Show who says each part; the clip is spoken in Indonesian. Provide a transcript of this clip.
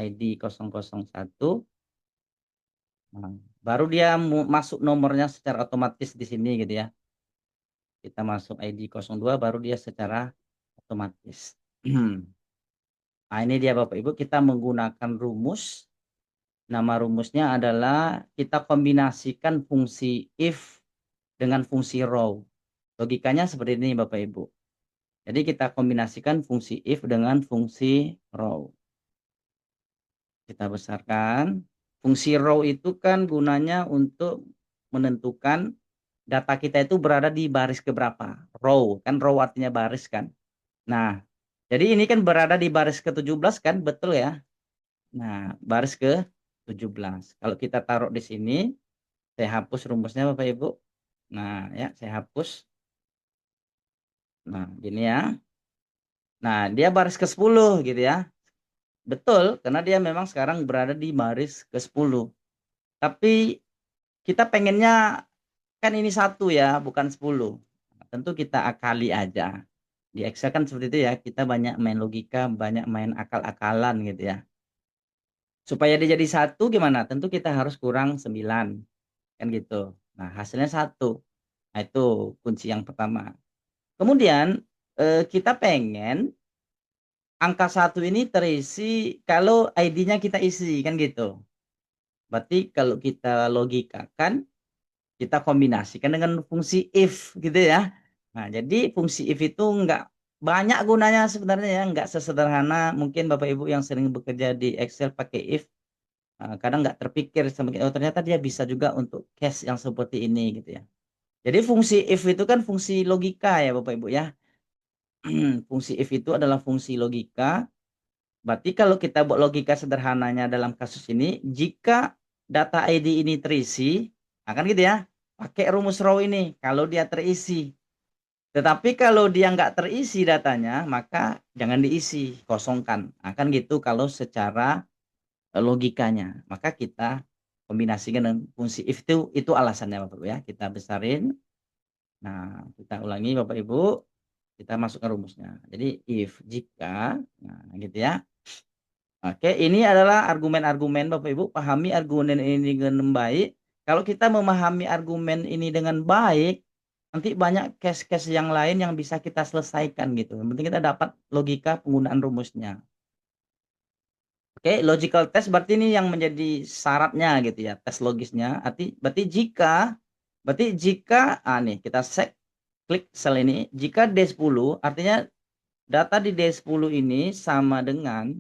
Speaker 1: ID 001. Nah, baru dia masuk nomornya secara otomatis di sini gitu ya. Kita masuk ID 02 baru dia secara otomatis. Nah, ini dia Bapak Ibu, kita menggunakan rumus. Nama rumusnya adalah kita kombinasikan fungsi if dengan fungsi row. Logikanya seperti ini Bapak Ibu. Jadi kita kombinasikan fungsi if dengan fungsi row. Kita besarkan. Fungsi row itu kan gunanya untuk menentukan data kita itu berada di baris keberapa. Row, kan row artinya baris kan. Nah, jadi ini kan berada di baris ke-17 kan, betul ya? Nah, baris ke-17. Kalau kita taruh di sini, saya hapus rumusnya Bapak Ibu. Nah, ya, saya hapus. Nah, gini ya. Nah, dia baris ke-10 gitu ya. Betul, karena dia memang sekarang berada di baris ke-10. Tapi kita pengennya kan ini 1 ya, bukan 10. Nah, tentu kita akali aja. Di Excel kan seperti itu ya, kita banyak main logika, banyak main akal-akalan gitu ya. Supaya dia jadi 1 gimana? Tentu kita harus kurang 9. Kan gitu. Nah, hasilnya 1. Nah, itu kunci yang pertama. Kemudian kita pengen angka 1 ini terisi kalau ID-nya kita isi kan gitu. Berarti kalau kita logikakan, kita kombinasikan dengan fungsi if gitu ya. Nah, jadi fungsi if itu enggak banyak gunanya sebenarnya ya, enggak sesederhana mungkin Bapak Ibu yang sering bekerja di Excel pakai if, kadang enggak terpikir oh ternyata dia bisa juga untuk case yang seperti ini gitu ya. Jadi fungsi if itu kan fungsi logika ya Bapak Ibu ya. Fungsi if itu adalah fungsi logika. Berarti kalau kita buat logika sederhananya dalam kasus ini, jika data ID ini terisi, akan gitu ya, pakai rumus row ini, kalau dia terisi. Tetapi kalau dia nggak terisi datanya, maka jangan diisi, kosongkan. Akan gitu kalau secara logikanya. Maka kita kombinasikan dengan fungsi if itu alasannya Bapak Ibu ya. Kita besarin. Nah, kita ulangi Bapak Ibu, kita masukkan rumusnya. Jadi if, jika, nah gitu ya. Oke, ini adalah argumen-argumen Bapak Ibu, pahami argumen ini dengan baik. Kalau kita memahami argumen ini dengan baik, nanti banyak case-case yang lain yang bisa kita selesaikan gitu. Yang penting kita dapat logika penggunaan rumusnya. Oke, logical test berarti ini yang menjadi syaratnya gitu ya, tes logisnya. Berarti jika nih kita klik sel ini, jika D10 artinya data di D10 ini sama dengan